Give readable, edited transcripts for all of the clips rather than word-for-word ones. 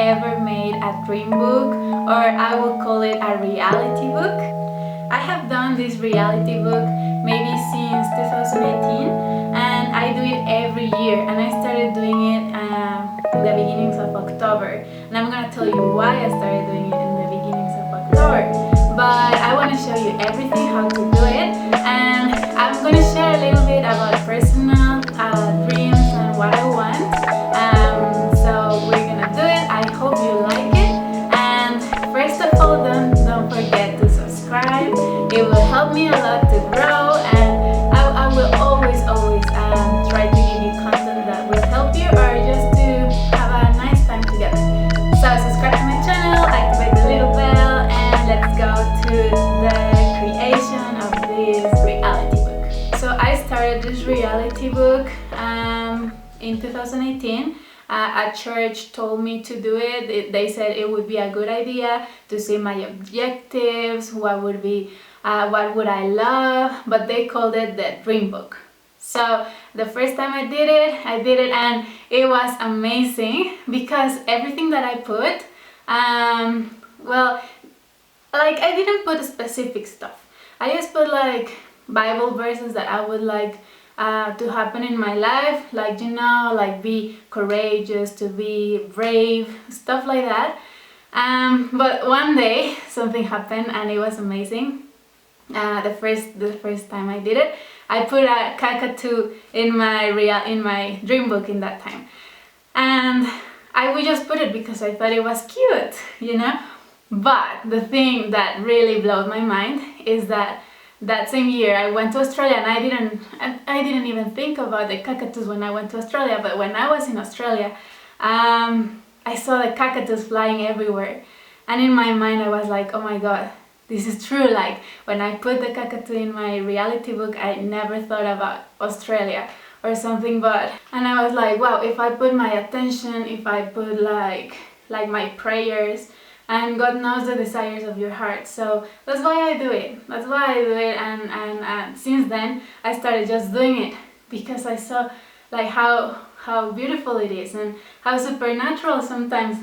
ever made a dream book, or I will call it a reality book. I have done this reality book maybe since 2018, and I do it every year, and I started doing it in the beginnings of October, and I'm gonna tell you why I started doing it in the beginnings of October. But I want to show you everything, how to do it, and I'm gonna share a little bit about personal dreams and what I want. So we're gonna do it. I hope you like it, and first of all, don't forget to subscribe. It will help me a lot to grow, and I will always try to give you content that will help you, or just to have a nice time together. So subscribe to my channel, activate the little bell, and let's go to the creation of this reality book. So I started this reality book in 2018. A church told me to do it. They said it would be a good idea to see my objectives, what would I love, but they called it the dream book. So the first time I did it, and it was amazing because everything that I put, I didn't put specific stuff. I just put like Bible verses that I would like to happen in my life, like be courageous, to be brave, stuff like that. But one day something happened and it was amazing. The first time I did it, I put a cockatoo in my dream book in that time, and I would just put it because I thought it was cute. But the thing that really blew my mind is that same year I went to Australia, and I didn't even think about the cockatoos when I went to Australia. But when I was in Australia, I saw the cockatoos flying everywhere, and in my mind I was like, oh my god, this is true. Like when I put the cockatoo in my reality book, I never thought about Australia or something, and I was like, wow, if I put my attention, if I put like my prayers, and God knows the desires of your heart. So that's why I do it. And since then I started just doing it because I saw like how beautiful it is and how supernatural sometimes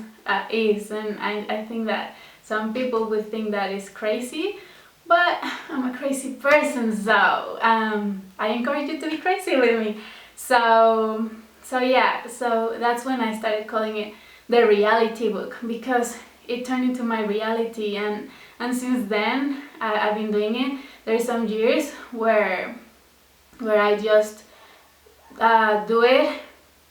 is. And I think that some people would think that is crazy, but I'm a crazy person, so I encourage you to be crazy with me. So that's when I started calling it the reality book, because it turned into my reality, and since then I've been doing it. There's some years where I just do it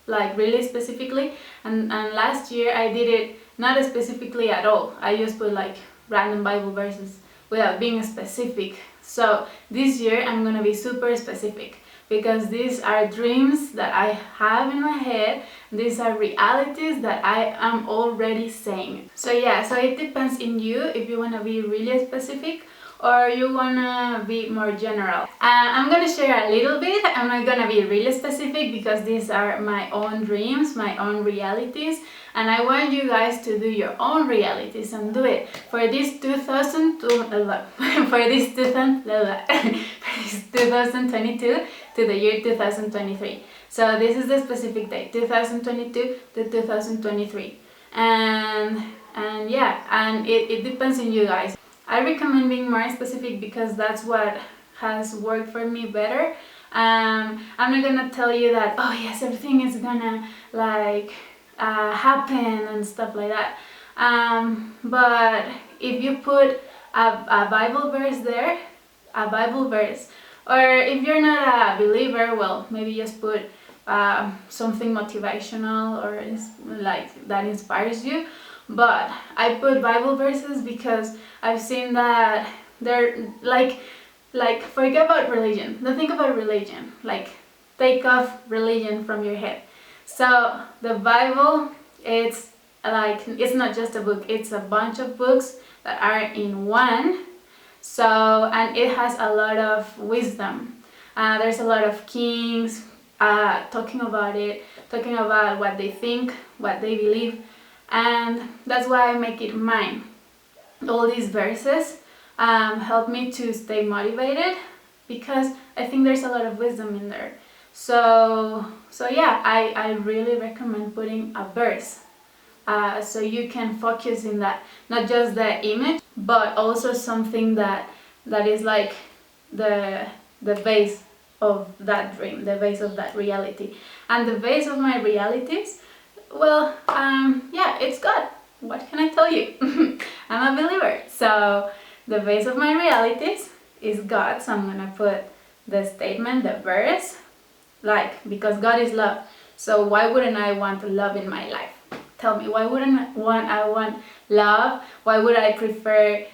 like really specifically, and last year I did it not specifically at all. I just put like random Bible verses without being specific. So this year I'm gonna be super specific, because these are dreams that I have in my head. These are realities that I am already saying. So it depends in you if you want to be really specific or you want to be more general. I'm going to share a little bit. I'm not going to be really specific because these are my own dreams, my own realities, and I want you guys to do your own realities and do it for this 2022 to the year 2023. So this is the specific date, 2022 to 2023, and it depends on you guys. I recommend being more specific because that's what has worked for me better. I'm not gonna tell you that, oh yes, everything is gonna happen and stuff like that. But if you put a Bible verse there, or if you're not a believer, well, maybe just put something motivational or like that inspires you. But I put Bible verses because I've seen that they're like forget about religion. Don't think about religion. Like take off religion from your head. So the Bible, it's not just a book. It's a bunch of books that are in one. So, and it has a lot of wisdom. There's a lot of kings talking about what they think, what they believe, and that's why I make it mine. All these verses help me to stay motivated because I think there's a lot of wisdom in there. So I really recommend putting a verse so you can focus in that, not just the image, but also something that is like the base of that dream, the base of that reality. And the base of my realities, well, yeah, it's God. What can I tell you? I'm a believer, so the base of my realities is God. So I'm gonna put the statement, the verse, like, because God is love, so why wouldn't I want love in my life? Tell me, why wouldn't I want love? Why would I prefer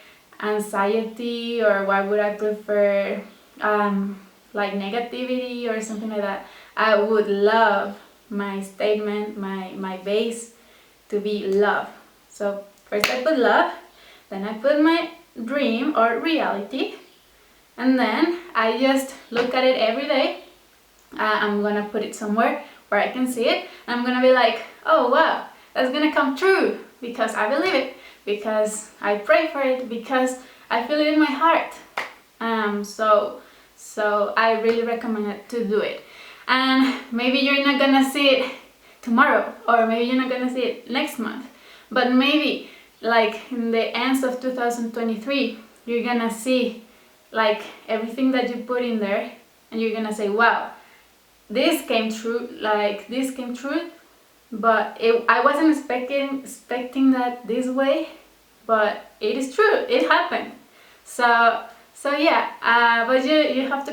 anxiety, or why would I prefer like negativity or something like that? I would love my statement, my base to be love. So first I put love, then I put my dream or reality, and then I just look at it every day. I'm gonna put it somewhere where I can see it. I'm gonna be like, oh wow, that's gonna come true, because I believe it, because I pray for it, because I feel it in my heart. So I really recommend it to do it. And maybe you're not gonna see it tomorrow, or maybe you're not gonna see it next month, but maybe like in the ends of 2023 you're gonna see like everything that you put in there, and you're gonna say, wow, this came true, like this came true, but I wasn't expecting that this way, but it is true, it happened. So yeah, but you have to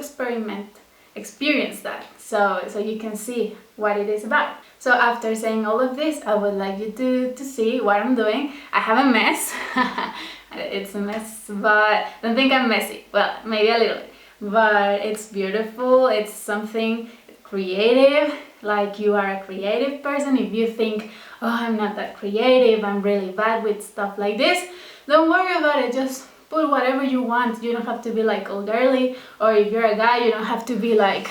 experience that, so you can see what it is about. So after saying all of this, I would like you to see what I'm doing. I have a mess. It's a mess, but don't think I'm messy. Well, maybe a little bit, but it's beautiful. It's something creative, like you are a creative person. If you think, oh, I'm not that creative, I'm really bad with stuff like this, don't worry about it. Just put whatever you want. You don't have to be like all girly, or if you're a guy, you don't have to be like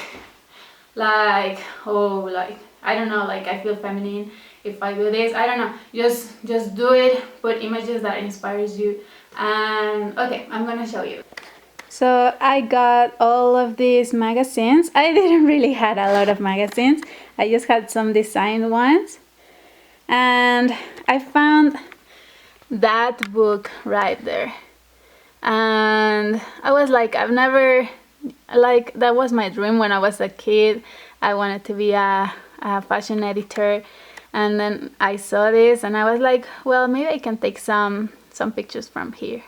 oh, like I don't know, like I feel feminine if I do this. I don't know, just do it. Put images that inspires you. And okay, I'm gonna show you. So I got all of these magazines. I didn't really had a lot of magazines. I just had some designed ones, and I found that book right there, and I was like, I've never, like, that was my dream when I was a kid. I wanted to be a fashion editor, and then I saw this and I was like, well, maybe I can take some pictures from here.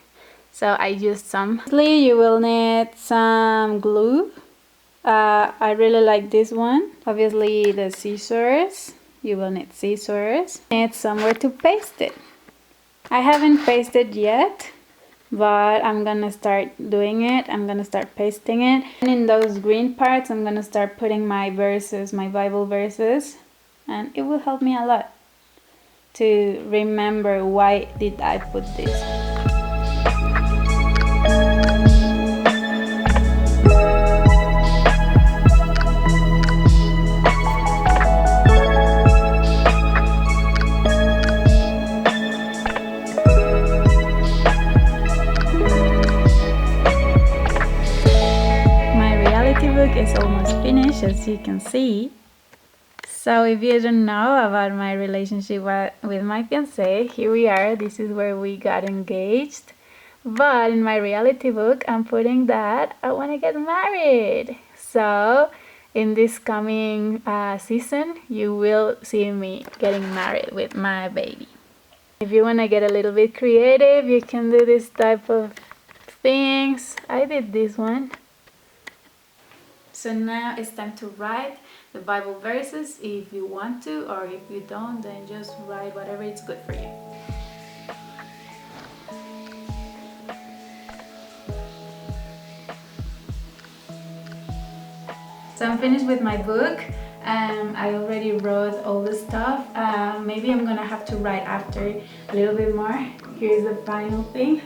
So I used some. You will need some glue. I really like this one. Obviously the scissors. You will need scissors. Need somewhere to paste it. I haven't pasted yet, but I'm gonna start doing it. I'm gonna start pasting it. And in those green parts, I'm gonna start putting my verses, my Bible verses, and it will help me a lot to remember why did I put this. Is almost finished, as you can see. So if you don't know about my relationship with my fiance, here we are. This is where we got engaged. But in my reality book, I'm putting that I want to get married. So in this coming season, you will see me getting married with my baby. If you want to get a little bit creative, you can do this type of things. I did this one. So now it's time to write the Bible verses if you want to, or if you don't, then just write whatever is good for you. So I'm finished with my book. I already wrote all the stuff. Maybe I'm gonna have to write after a little bit more. Here's the final thing.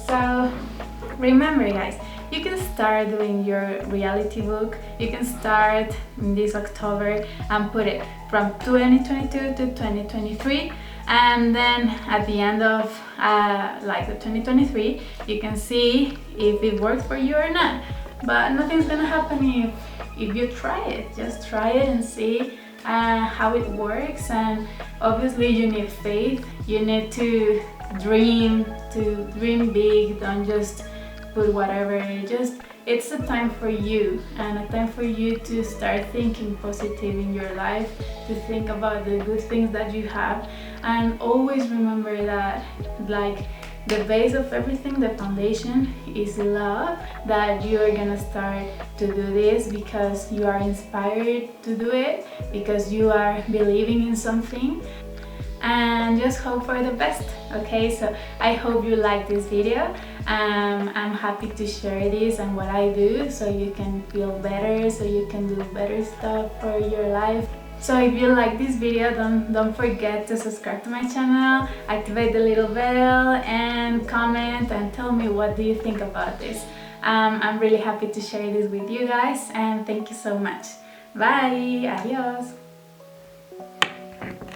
So remember, guys, you can start doing your reality book. You can start in this October and put it from 2022 to 2023, and then at the end of like the 2023, you can see if it works for you or not. But nothing's gonna happen if you try it. Just try it and see how it works, and obviously you need faith. You need to dream big. Don't just put whatever. It's a time for you, and a time for you to start thinking positive in your life, to think about the good things that you have, and always remember that, like, the base of everything, the foundation, is love. That you are gonna start to do this because you are inspired to do it, because you are believing in something, and just hope for the best. Okay, so I hope you like this video. I'm happy to share this and what I do, so you can feel better, so you can do better stuff for your life. So if you like this video, don't forget to subscribe to my channel, activate the little bell, and comment and tell me what do you think about this. I'm really happy to share this with you guys, and thank you so much. Bye, adios.